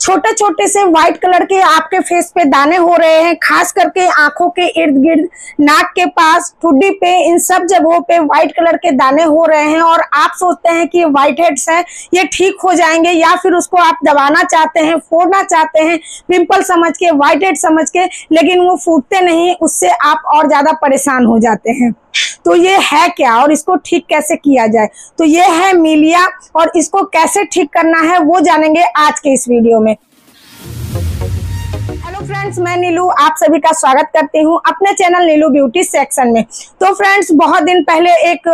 छोटे छोटे से व्हाइट कलर के आपके फेस पे दाने हो रहे हैं, खास करके आंखों के इर्द गिर्द, नाक के पास, ठुड्डी पे, इन सब जगहों पे व्हाइट कलर के दाने हो रहे हैं और आप सोचते हैं कि ये व्हाइट हेड्स हैं, ये ठीक हो जाएंगे, या फिर उसको आप दबाना चाहते हैं, फोड़ना चाहते हैं पिंपल समझ के, व्हाइट हेड समझ के, लेकिन वो फूटते नहीं, उससे आप और ज्यादा परेशान हो जाते हैं। तो ये है क्या और इसको ठीक कैसे किया जाए? तो ये है मिलिया और इसको कैसे ठीक करना है वो जानेंगे आज के इस वीडियो में। हेलो फ्रेंड्स, मैं नीलू आप सभी का स्वागत करती हूँ अपने चैनल नीलू ब्यूटी सेक्शन में। तो फ्रेंड्स, बहुत दिन पहले एक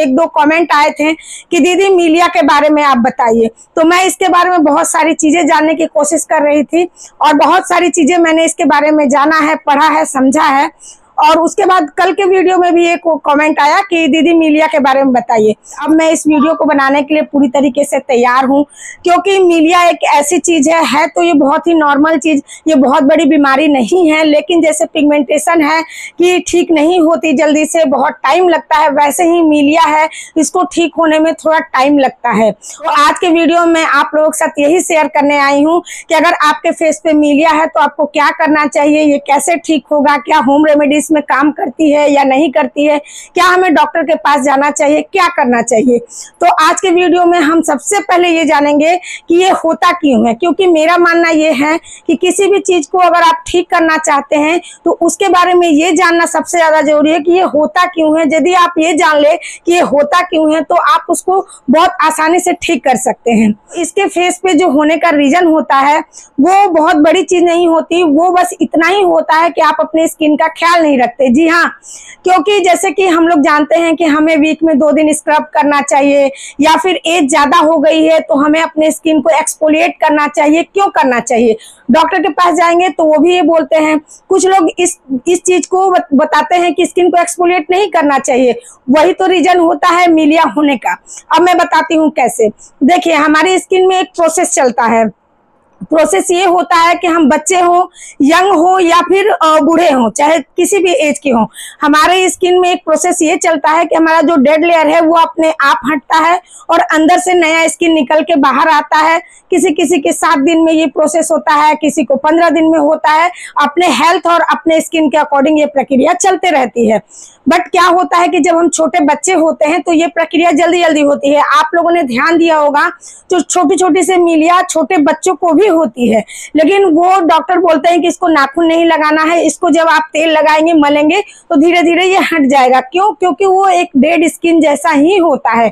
दो कमेंट आए थे कि दीदी मिलिया के बारे में आप बताइए। तो मैं इसके बारे में बहुत सारी चीजें जानने की कोशिश कर रही थी और बहुत सारी चीजें मैंने इसके बारे में जाना है, पढ़ा है, समझा है। और उसके बाद कल के वीडियो में भी एक कमेंट आया कि दीदी मिलिया के बारे में बताइए। अब मैं इस वीडियो को बनाने के लिए पूरी तरीके से तैयार हूं, क्योंकि मिलिया एक ऐसी चीज है तो ये बहुत ही नॉर्मल चीज, ये बहुत बड़ी बीमारी नहीं है, लेकिन जैसे पिगमेंटेशन है कि ठीक नहीं होती जल्दी से, बहुत टाइम लगता है, वैसे ही मिलिया है, इसको ठीक होने में थोड़ा टाइम लगता है। तो आज के वीडियो में आप लोगों के साथ यही शेयर करने आई हूँ कि अगर आपके फेस पे मिलिया है तो आपको क्या करना चाहिए, ये कैसे ठीक होगा, क्या होम रेमेडी में काम करती है या नहीं करती है, क्या हमें डॉक्टर के पास जाना चाहिए, क्या करना चाहिए। तो आज के वीडियो में हम सबसे पहले ये जानेंगे कि ये होता क्यों है, क्योंकि मेरा मानना ये है कि किसी भी चीज को अगर आप ठीक करना चाहते हैं तो उसके बारे में ये जानना सबसे ज्यादा जरूरी है कि ये होता क्यों है। यदि आप ये जान ले कि ये होता क्यों है तो आप उसको बहुत आसानी से ठीक कर सकते हैं। इसके फेस पे जो होने का रीजन होता है वो बहुत बड़ी चीज नहीं होती, वो बस इतना ही होता है कि आप अपने स्किन का ख्याल नहीं रखते। जी हाँ, क्योंकि जैसे कि हम लोग जानते हैं कि हमें वीक में 2 दिन स्क्रब करना चाहिए, या फिर एज ज्यादा हो गई है तो हमें अपने स्किन को एक्सफोलिएट करना चाहिए। क्यों करना चाहिए? डॉक्टर के पास जाएंगे तो वो भी ये बोलते हैं, कुछ लोग इस चीज को बताते हैं कि स्किन को एक्सफोलिएट नहीं करना चाहिए, वही तो रीजन होता है मिलिया होने का। अब मैं बताती हूँ कैसे। देखिए, हमारी स्किन में एक प्रोसेस चलता है। प्रोसेस ये होता है कि हम बच्चे हो, यंग हो या फिर बूढ़े हो, चाहे किसी भी एज के हो, हमारे स्किन में एक प्रोसेस ये चलता है कि हमारा जो डेड लेयर है वो अपने आप हटता है और अंदर से नया स्किन निकल के बाहर आता है। किसी किसी के 7 दिन में ये प्रोसेस होता है, किसी को 15 दिन में होता है। अपने हेल्थ और अपने स्किन के अकॉर्डिंग ये प्रक्रिया चलते रहती है। बट क्या होता है कि जब हम छोटे बच्चे होते हैं तो ये प्रक्रिया जल्दी जल्दी होती है। आप लोगों ने ध्यान दिया होगा, जो छोटी छोटी से मिलिया छोटे बच्चों को भी होती है, लेकिन वो डॉक्टर बोलते हैं कि इसको नाखून नहीं लगाना है, इसको जब आप तेल लगाएंगे, मलेंगे तो धीरे धीरे ये हट जाएगा। क्यों? क्योंकि वो एक डेड स्किन जैसा ही होता है।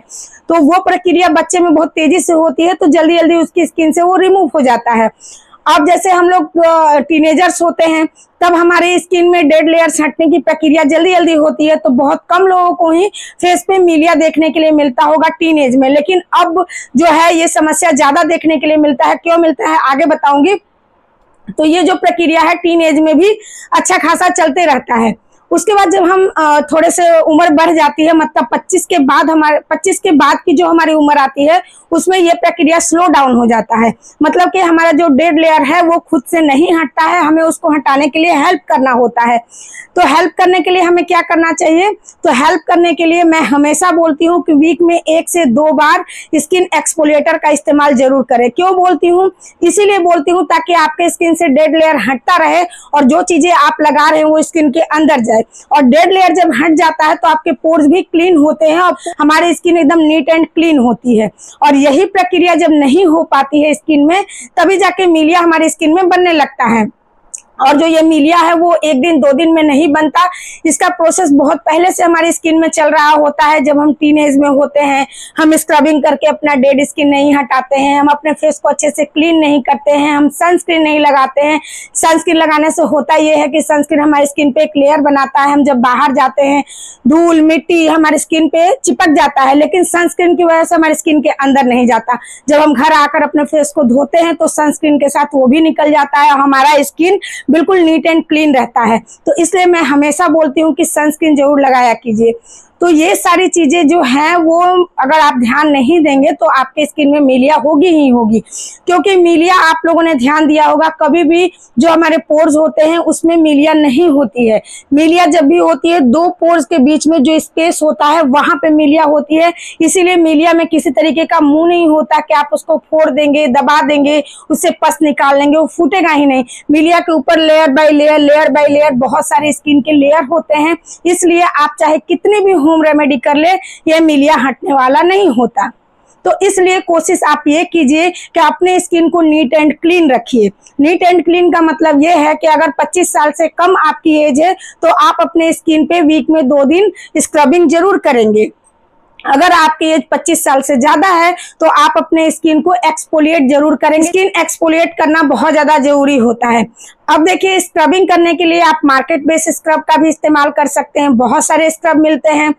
तो वो प्रक्रिया बच्चे में बहुत तेजी से होती है, तो जल्दी जल्दी उसकी स्किन से वो रिमूव हो जाता है। अब जैसे हम लोग टीनेजर्स होते हैं तब हमारे स्किन में डेड लेयर्स हटने की प्रक्रिया जल्दी जल्दी होती है, तो बहुत कम लोगों को ही फेस पे मिलिया देखने के लिए मिलता होगा टीनेज में। लेकिन अब जो है ये समस्या ज्यादा देखने के लिए मिलता है। क्यों मिलता है आगे बताऊंगी। तो ये जो प्रक्रिया है टीनेज में भी अच्छा खासा चलते रहता है। उसके बाद जब हम थोड़े से उम्र बढ़ जाती है, मतलब 25 के बाद की जो हमारी उम्र आती है उसमें ये प्रक्रिया स्लो डाउन हो जाता है। मतलब कि हमारा जो डेड लेयर है वो खुद से नहीं हटता है, हमें उसको हटाने के लिए हेल्प करना होता है। तो हेल्प करने के लिए हमें क्या करना चाहिए? तो हेल्प करने के लिए मैं हमेशा बोलती हूँ कि वीक में 1 से 2 बार स्किन एक्सफोलिएटर का इस्तेमाल जरूर करें। क्यों बोलती हूँ? इसीलिए बोलती हूँ ताकि आपके स्किन से डेड लेयर हटता रहे और जो चीजें आप लगा रहे हैं वो स्किन के अंदर जाए। और डेड लेयर जब हट जाता है तो आपके पोर्स भी क्लीन होते हैं और हमारी स्किन एकदम नीट एंड क्लीन होती है। और यही प्रक्रिया जब नहीं हो पाती है स्किन में, तभी जाके मिलिया हमारी स्किन में बनने लगता है। और जो ये मिलिया है वो 1 दिन 2 दिन में नहीं बनता, इसका प्रोसेस बहुत पहले से हमारी स्किन में चल रहा होता है। जब हम टीनेज में होते हैं, हम स्क्रबिंग करके अपना डेड स्किन नहीं हटाते हैं, हम अपने फेस को अच्छे से क्लीन नहीं करते हैं, हम सनस्क्रीन नहीं लगाते हैं। सनस्क्रीन लगाने से होता ये है कि सनस्क्रीन हमारी स्किन पे एक लेयर बनाता है। हम जब बाहर जाते हैं धूल मिट्टी हमारी स्किन पे चिपक जाता है, लेकिन सनस्क्रीन की वजह से हमारी स्किन के अंदर नहीं जाता। जब हम घर आकर अपने फेस को धोते हैं तो सनस्क्रीन के साथ वो भी निकल जाता है और हमारा स्किन बिल्कुल नीट एंड क्लीन रहता है। तो इसलिए मैं हमेशा बोलती हूँ कि सनस्क्रीन जरूर लगाया कीजिए। तो ये सारी चीजें जो हैं वो अगर आप ध्यान नहीं देंगे तो आपके स्किन में मिलिया होगी ही होगी, क्योंकि मिलिया आप लोगों ने ध्यान दिया होगा कभी भी जो हमारे पोर्स होते हैं उसमें मिलिया नहीं होती है। मिलिया जब भी होती है दो पोर्स के बीच में जो स्पेस होता है वहां पे मिलिया होती है। इसीलिए मिलिया में किसी तरीके का मुंह नहीं होता कि आप उसको फोड़ देंगे, दबा देंगे, उससे पस निकाल लेंगे, वो फूटेगा ही नहीं। मिलिया के ऊपर लेयर बाय लेयर बहुत सारे स्किन के लेयर होते हैं, इसलिए आप चाहे कितनी भी होम रेमेडी कर ले ये मिलिया हटने वाला नहीं होता। तो इसलिए कोशिश आप ये कीजिए कि अपने स्किन को नीट एंड क्लीन रखिए। नीट एंड क्लीन का मतलब ये है कि अगर 25 साल से कम आपकी एज है तो आप अपने स्किन पे वीक में 2 दिन स्क्रबिंग जरूर करेंगे। अगर आपकी एज 25 साल से ज्यादा है तो आप अपने स्किन को एक्सफोलिएट जरूर करेंगे। स्किन एक्सफोलिएट करना बहुत ज्यादा जरूरी होता है। अब देखिए, स्क्रबिंग करने के लिए आप मार्केट बेस स्क्रब का भी इस्तेमाल कर सकते हैं, बहुत सारे स्क्रब मिलते हैं,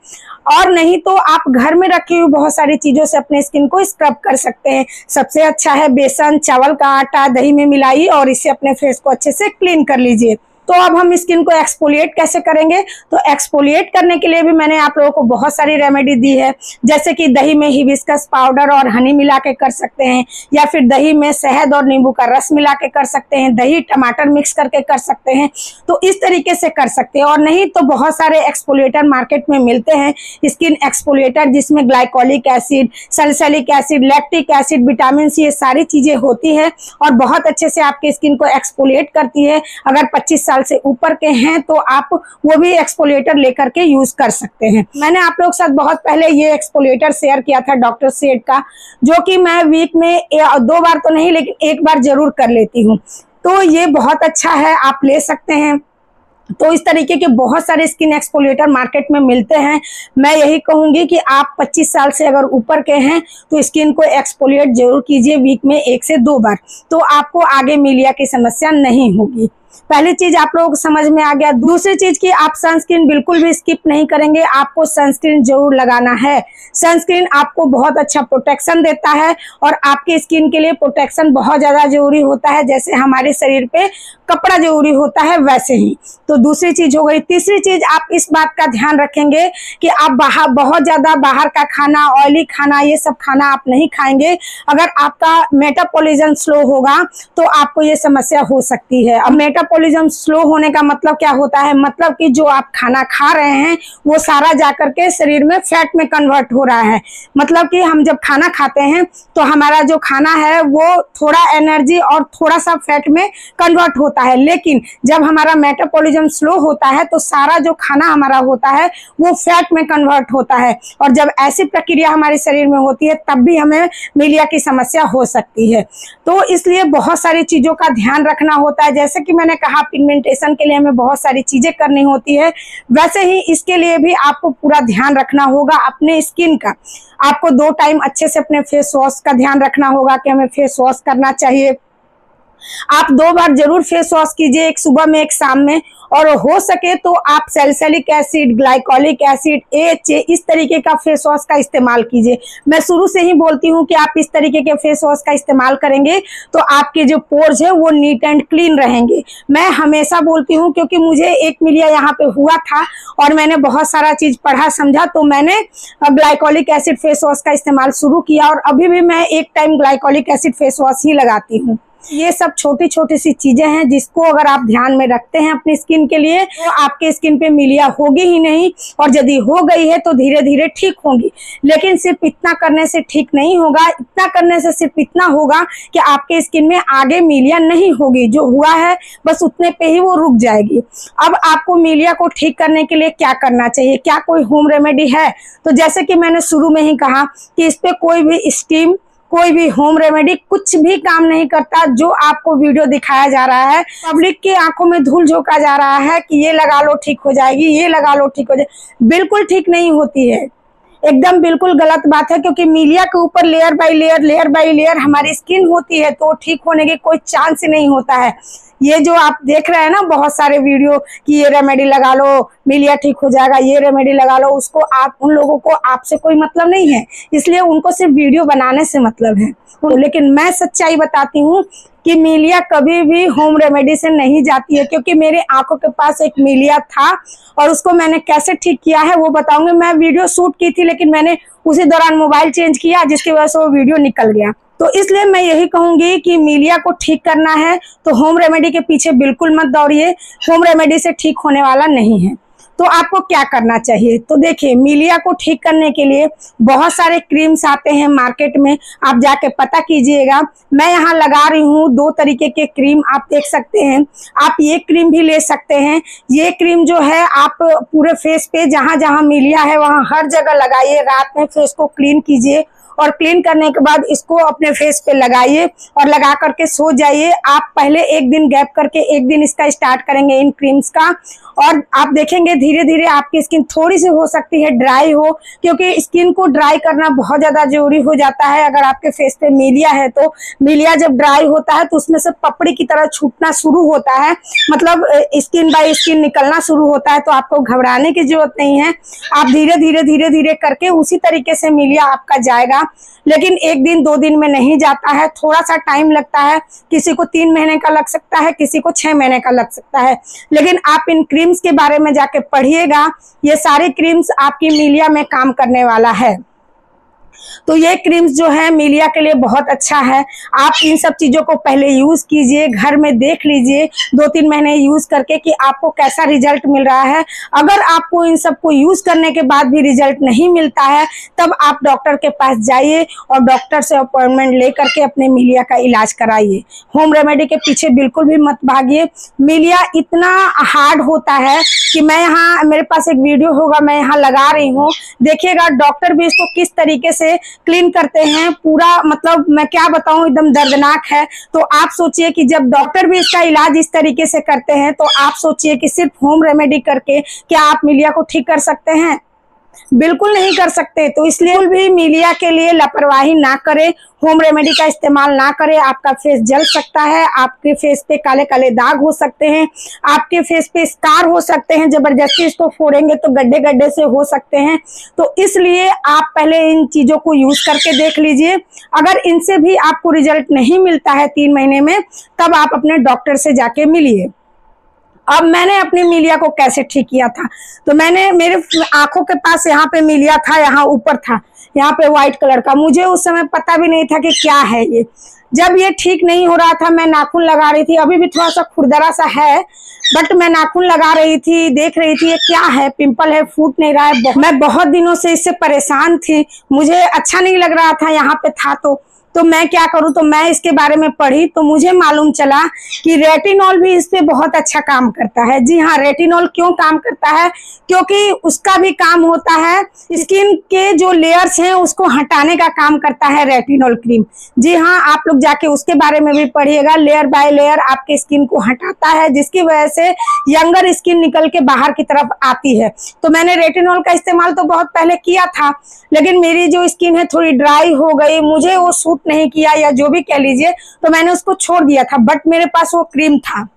और नहीं तो आप घर में रखी हुई बहुत सारी चीजों से अपने स्किन को स्क्रब कर सकते हैं। सबसे अच्छा है बेसन, चावल का आटा, दही में मिलाइए और इससे अपने फेस को अच्छे से क्लीन कर लीजिए। तो अब हम स्किन को एक्सफोलिएट कैसे करेंगे? तो एक्सफोलिएट करने के लिए भी मैंने आप लोगों को बहुत सारी रेमेडी दी है, जैसे कि दही में हिबिस्कस पाउडर और हनी मिला के कर सकते हैं, या फिर दही में शहद और नींबू का रस मिला के कर सकते हैं, दही टमाटर मिक्स करके कर सकते हैं। तो इस तरीके से कर सकते हैं। और नहीं तो बहुत सारे एक्सफोलिएटर मार्केट में मिलते हैं, स्किन एक्सफोलिएटर, जिसमें glycolic acid, salicylic acid, lactic acid, vitamin C, ये सारी चीजें होती है और बहुत अच्छे से आपके स्किन को एक्सफोलिएट करती है। अगर 25 साल से ऊपर के हैं तो आप वो भी एक्सफोलिएटर लेकर के यूज कर सकते हैं। मैंने आप लोग के साथ बहुत पहले ये एक्सफोलिएटर शेयर किया था डॉक्टर सेड का, जो कि मैं वीक में 2 बार तो नहीं लेकिन 1 बार जरूर कर लेती हूँ। तो ये बहुत अच्छा है, आप ले सकते हैं। तो इस तरीके के बहुत सारे स्किन एक्सफोलिएटर मार्केट में मिलते हैं। मैं यही कहूंगी कि आप 25 साल से अगर ऊपर के हैं तो स्किन को एक्सफोलिएट जरूर कीजिए वीक में 1 से 2 बार, तो आपको आगे मिलिया की समस्या नहीं होगी। पहली चीज आप लोगों को समझ में आ गया। दूसरी चीज कि आप सनस्क्रीन बिल्कुल भी स्किप नहीं करेंगे, आपको सनस्क्रीन जरूर लगाना है। सनस्क्रीन आपको बहुत अच्छा प्रोटेक्शन देता है और आपके स्किन के लिए प्रोटेक्शन बहुत ज्यादा जरूरी होता है। जैसे हमारे शरीर पे कपड़ा जरूरी होता है वैसे ही। तो दूसरी चीज हो गई। तीसरी चीज, आप इस बात का ध्यान रखेंगे कि आप बहुत ज्यादा बाहर का खाना, ऑयली खाना, ये सब खाना आप नहीं खाएंगे। अगर आपका मेटाबॉलिज्म स्लो होगा तो आपको ये समस्या हो सकती है। अब मेटाबॉलिज्म स्लो होने का मतलब क्या होता है? मतलब कि जो आप खाना खा रहे हैं वो सारा जाकर के शरीर में फैट में कन्वर्ट हो रहा है। मतलब कि हम जब खाना खाते हैं तो हमारा जो खाना है वो थोड़ा एनर्जी और थोड़ा सा फैट में कन्वर्ट होता है, लेकिन जब हमारा मेटाबॉलिज्म स्लो होता है तो सारा जो खाना हमारा होता है वो फैट में कन्वर्ट होता है। और जब ऐसी प्रक्रिया हमारे शरीर में होती है तब भी हमें मिलिया की समस्या हो सकती है। तो इसलिए बहुत सारी चीजों का ध्यान रखना होता है। जैसे कि मैंने कहा, पिगमेंटेशन के लिए हमें बहुत सारी चीजें करनी होती है, वैसे ही इसके लिए भी आपको पूरा ध्यान रखना होगा अपने स्किन का। आपको 2 टाइम अच्छे से अपने फेस वॉश का ध्यान रखना होगा कि हमें फेस वॉश करना चाहिए। आप 2 बार जरूर फेस वॉश कीजिए, एक सुबह में एक शाम में, और हो सके तो आप salicylic acid, glycolic acid, AHA, इस तरीके का फेस वॉश का इस्तेमाल कीजिए। मैं शुरू से ही बोलती हूँ कि आप इस तरीके के फेस वॉश का इस्तेमाल करेंगे तो आपके जो पोर्स है वो नीट एंड क्लीन रहेंगे। मैं हमेशा बोलती हूँ, क्योंकि मुझे एक मिलिया यहाँ पे हुआ था और मैंने बहुत सारा चीज पढ़ा समझा, तो मैंने ग्लाइकोलिक एसिड फेस वॉश का इस्तेमाल शुरू किया और अभी भी मैं 1 time glycolic acid face wash ही लगाती हूँ। ये सब छोटी छोटी सी चीजें हैं जिसको अगर आप ध्यान में रखते हैं अपनी स्किन के लिए तो आपके स्किन पे मिलिया होगी ही नहीं, और यदि हो गई है तो धीरे धीरे ठीक होगी। लेकिन सिर्फ इतना करने से ठीक नहीं होगा। इतना करने से सिर्फ इतना होगा कि आपके स्किन में आगे मिलिया नहीं होगी, जो हुआ है बस उतने पे ही वो रुक जाएगी। अब आपको मिलिया को ठीक करने के लिए क्या करना चाहिए? क्या कोई होम रेमेडी है? तो जैसे कि मैंने शुरू में ही कहा कि इस पे कोई भी स्टीम, कोई भी होम रेमेडी कुछ भी काम नहीं करता। जो आपको वीडियो दिखाया जा रहा है, पब्लिक की आंखों में धूल झोंका जा रहा है कि ये लगा लो ठीक हो जाएगी, ये लगा लो ठीक हो जाएगी, बिल्कुल ठीक नहीं होती है। एकदम बिल्कुल गलत बात है, क्योंकि मिलिया के ऊपर लेयर बाय लेयर हमारी स्किन होती है, तो ठीक होने के कोई चांस ही नहीं होता है। ये जो आप देख रहे हैं ना बहुत सारे वीडियो कि ये रेमेडी लगा लो मिलिया ठीक हो जाएगा, ये रेमेडी लगा लो, उसको आप उन लोगों को आपसे कोई मतलब नहीं है, इसलिए उनको सिर्फ वीडियो बनाने से मतलब है। लेकिन मैं सच्चाई बताती हूँ कि मिलिया कभी भी होम रेमेडी से नहीं जाती है, क्योंकि मेरे आंखों के पास एक मिलिया था और उसको मैंने कैसे ठीक किया है वो बताऊंगी। मैं वीडियो शूट की थी लेकिन मैंने उसी दौरान मोबाइल चेंज किया जिसकी वजह से वो वीडियो निकल गया। तो इसलिए मैं यही कहूंगी कि मिलिया को ठीक करना है तो होम रेमेडी के पीछे बिल्कुल मत दौड़िए, होम रेमेडी से ठीक होने वाला नहीं है। तो आपको क्या करना चाहिए, तो देखिए मिलिया को ठीक करने के लिए बहुत सारे क्रीम्स आते हैं मार्केट में, आप जाके पता कीजिएगा। मैं यहाँ लगा रही हूँ 2 तरीके के क्रीम, आप देख सकते हैं। आप ये क्रीम भी ले सकते हैं। ये क्रीम जो है आप पूरे फेस पे जहाँ जहाँ मिलिया है वहाँ हर जगह लगाइए, रात में फेस को क्लीन कीजिए और क्लीन करने के बाद इसको अपने फेस पे लगाइए और लगा करके सो जाइए। आप पहले एक दिन गैप करके एक दिन इसका स्टार्ट करेंगे इन क्रीम्स का, और आप देखेंगे धीरे धीरे आपकी स्किन थोड़ी सी हो सकती है ड्राई हो, क्योंकि स्किन को ड्राई करना बहुत ज्यादा जरूरी हो जाता है। अगर आपके फेस पे मिलिया है तो मिलिया जब ड्राई होता है तो उसमें से पपड़ी की तरह छूटना शुरू होता है, मतलब स्किन बाय स्किन निकलना शुरू होता है। तो आपको घबराने की जरूरत नहीं है, आप धीरे धीरे करके उसी तरीके से मिलिया आपका जाएगा। लेकिन 1 दिन 2 दिन में नहीं जाता है, थोड़ा सा टाइम लगता है। किसी को 3 महीने का लग सकता है, किसी को 6 महीने का लग सकता है। लेकिन आप इन क्रीम्स के बारे में जाके पढ़िएगा, ये सारी क्रीम्स आपकी मिलिया में काम करने वाला है। तो ये क्रीम्स जो है मिलिया के लिए बहुत अच्छा है। आप इन सब चीजों को पहले यूज कीजिए, घर में देख लीजिए 2-3 महीने यूज करके कि आपको कैसा रिजल्ट मिल रहा है। अगर आपको इन सब को यूज करने के बाद भी रिजल्ट नहीं मिलता है तब आप डॉक्टर के पास जाइए और डॉक्टर से अपॉइंटमेंट लेकर के अपने मिलिया का इलाज कराइए। होम रेमेडी के पीछे बिल्कुल भी मत भागिए। मिलिया इतना हार्ड होता है कि मैं यहाँ, मेरे पास एक वीडियो होगा, मैं यहाँ लगा रही हूँ, देखिएगा डॉक्टर भी इसको किस तरीके से क्लीन करते हैं पूरा, मतलब मैं क्या बताऊं, एकदम दर्दनाक है। तो आप सोचिए कि जब डॉक्टर भी इसका इलाज इस तरीके से करते हैं तो आप सोचिए कि सिर्फ होम रेमेडी करके क्या आप मिलिया को ठीक कर सकते हैं? बिल्कुल नहीं कर सकते। तो इसलिए भी मिलिया के लिए लापरवाही ना करें, होम रेमेडी का इस्तेमाल ना करें। आपका फेस जल सकता है, आपके फेस पे काले काले दाग हो सकते हैं, आपके फेस पे स्कार हो सकते हैं, जबरदस्ती इसको फोड़ेंगे तो गड्ढे गड्ढे से हो सकते हैं। तो इसलिए आप पहले इन चीजों को यूज करके देख लीजिए। अगर इनसे भी आपको रिजल्ट नहीं मिलता है 3 महीने में, तब आप अपने डॉक्टर से जाके मिलिए। अब मैंने अपनी मिलिया को कैसे ठीक किया था, तो मैंने, मेरे आंखों के पास यहाँ पे मिलिया था, यहाँ ऊपर था, यहाँ पे व्हाइट कलर का। मुझे उस समय पता भी नहीं था कि क्या है ये। जब ये ठीक नहीं हो रहा था मैं नाखून लगा रही थी, अभी भी थोड़ा सा खुरदरा सा है, बट मैं नाखून लगा रही थी, देख रही थी ये क्या है, पिंपल है, फूट नहीं रहा है। मैं बहुत दिनों से इससे परेशान थी, मुझे अच्छा नहीं लग रहा था यहाँ पे था। तो मैं क्या करूं, तो मैं इसके बारे में पढ़ी तो मुझे मालूम चला कि रेटिनॉल भी इस पे बहुत अच्छा काम करता है। जी हाँ, रेटिनॉल क्यों काम करता है, क्योंकि उसका भी काम होता है स्किन के जो लेयर्स हैं उसको हटाने का काम करता है रेटिनॉल क्रीम। जी हाँ, आप लोग जाके उसके बारे में भी पढ़िएगा। लेयर बाय लेयर आपके स्किन को हटाता है, जिसकी वजह से यंगर स्किन निकल के बाहर की तरफ आती है। तो मैंने रेटिनॉल का इस्तेमाल तो बहुत पहले किया था, लेकिन मेरी जो स्किन है थोड़ी ड्राई हो गई, मुझे वो सूट नहीं किया या जो भी कह लीजिए, तो मैंने उसको छोड़ दिया था। बट मेरे पास वो क्रीम था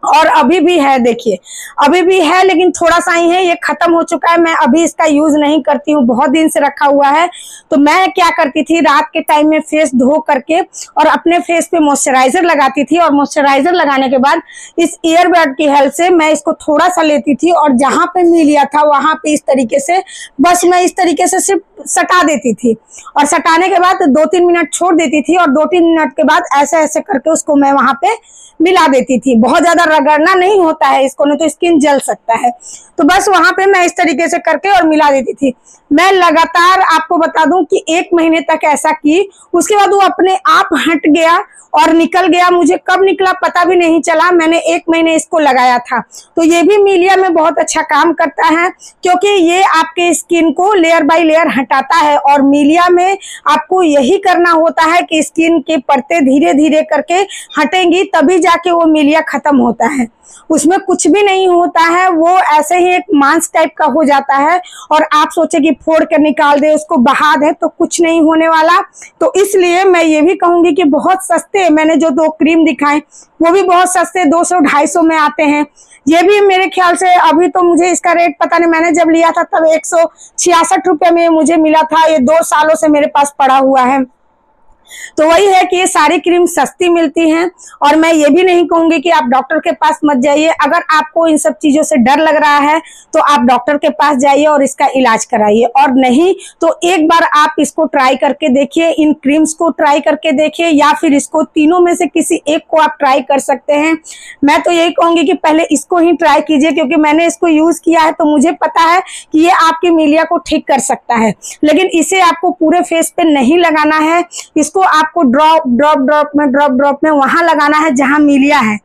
और अभी भी है, देखिए अभी भी है, लेकिन थोड़ा सा ही है, ये खत्म हो चुका है। मैं अभी इसका यूज नहीं करती हूँ, बहुत दिन से रखा हुआ है। तो मैं क्या करती थी, रात के टाइम में फेस धो करके और अपने फेस पे मॉइस्चराइजर लगाती थी, और मॉइस्चराइजर लगाने के बाद इस ईयरबड की हेल्प से मैं इसको थोड़ा सा लेती थी और जहां पे मिलिया था वहां पे इस तरीके से, बस मैं इस तरीके से सिर्फ सटा देती थी, और सटाने के बाद 2-3 मिनट छोड़ देती थी, और 2-3 मिनट के बाद ऐसे ऐसे करके उसको मैं वहां पे मिला देती थी। बहुत ज्यादा रगड़ना नहीं होता है इसको, नहीं तो स्किन जल सकता है। तो बस वहां पे मैं इस तरीके से करके और मिला देती थी। मैं लगातार आपको बता दूं कि 1 महीने तक ऐसा की, उसके बाद वो अपने आप हट गया और निकल गया। मुझे कब निकला पता भी नहीं चला, मैंने 1 महीने इसको लगाया था। तो ये भी मिलिया में बहुत अच्छा काम करता है, क्योंकि ये आपके स्किन को लेयर बाय लेयर हटाता है। और मिलिया में आपको यही करना होता है कि स्किन के परतें धीरे धीरे करके हटेंगी, तभी जाके वो मिलिया खत्म होता है। उसमें कुछ भी नहीं होता है, वो ऐसे ही एक मांस टाइप का हो जाता है। और आप सोचे कि फोड़ कर निकाल दे, उसको बहा दे, तो कुछ नहीं होने वाला। तो इसलिए मैं ये भी कहूंगी कि बहुत सस्ते, मैंने जो 2 क्रीम दिखाए वो भी बहुत सस्ते 200-250 में आते हैं। ये भी मेरे ख्याल से, अभी तो मुझे इसका रेट पता नहीं, मैंने जब लिया था तब 166 रुपये में मुझे मिला था। ये 2 सालों से मेरे पास पड़ा हुआ है। तो वही है कि ये सारी क्रीम सस्ती मिलती हैं। और मैं ये भी नहीं कहूंगी कि आप डॉक्टर के पास मत जाइए। अगर आपको इन सब चीजों से डर लग रहा है तो आप डॉक्टर के पास जाइए और इसका इलाज कराइए। और नहीं तो एक बार आप इसको ट्राई करके देखिए, इन क्रीम्स को ट्राई करके देखिए, या फिर इसको तीनों में से किसी एक को आप ट्राई कर सकते हैं। मैं तो यही कहूंगी कि पहले इसको ही ट्राई कीजिए, क्योंकि मैंने इसको यूज किया है तो मुझे पता है कि ये आपकी मिलिया को ठीक कर सकता है। लेकिन इसे आपको पूरे फेस पे नहीं लगाना है, इसको आपको ड्रॉप में वहां लगाना है जहां मिलिया है।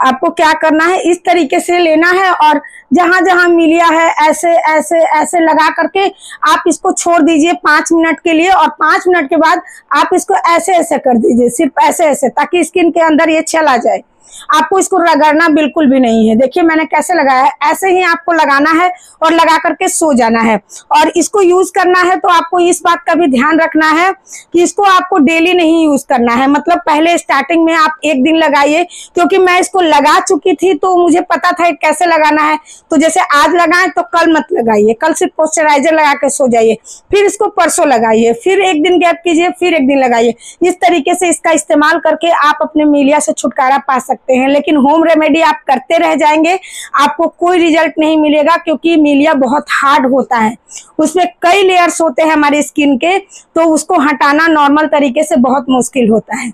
आपको क्या करना है, इस तरीके से लेना है और जहां जहां मिलिया है ऐसे ऐसे ऐसे लगा करके आप इसको छोड़ दीजिए 5 मिनट के लिए। और 5 मिनट के बाद आप इसको ऐसे ऐसे कर दीजिए, सिर्फ ऐसे ऐसे, ताकि स्किन के अंदर ये चला जाए। आपको इसको रगड़ना बिल्कुल भी नहीं है। देखिए मैंने कैसे लगाया है, ऐसे ही आपको लगाना है और लगा करके सो जाना है। और इसको यूज करना है तो आपको इस बात का भी ध्यान रखना है कि इसको आपको डेली नहीं यूज करना है। मतलब पहले स्टार्टिंग में आप 1 दिन लगाइए, क्योंकि मैं इसको लगा चुकी थी तो मुझे पता था कैसे लगाना है। तो जैसे आज लगाएं तो कल मत लगाइए, कल सिर्फ मॉइस्चराइजर लगा के सो जाइए, फिर इसको परसों लगाइए, फिर 1 दिन गैप कीजिए, फिर 1 दिन लगाइए। इस तरीके से इसका इस्तेमाल करके आप अपने मिलिया से छुटकारा पा सकते हैं। लेकिन होम रेमेडी आप करते रह जाएंगे, आपको कोई रिजल्ट नहीं मिलेगा, क्योंकि मिलिया बहुत हार्ड होता है, उसमें कई लेयर्स होते हैं हमारी स्किन के, तो उसको हटाना नॉर्मल तरीके से बहुत मुश्किल होता है।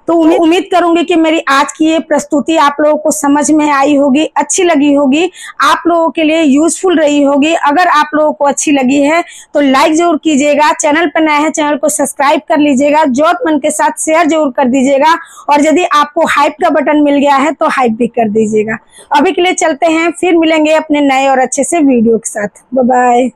तो उम्मीद करूंगी कि मेरी आज की ये प्रस्तुति आप लोगों को समझ में आई होगी, अच्छी लगी होगी, आप लोगों के लिए यूजफुल रही होगी। अगर आप लोगों को अच्छी लगी है तो लाइक जरूर कीजिएगा, चैनल पर नए हैं चैनल को सब्सक्राइब कर लीजिएगा, जरूरतमंद के साथ शेयर जरूर कर दीजिएगा। और यदि आपको हाइप का बटन मिल गया है तो हाइप भी कर दीजिएगा। अभी के लिए चलते हैं, फिर मिलेंगे अपने नए और अच्छे से वीडियो के साथ। Bye bye.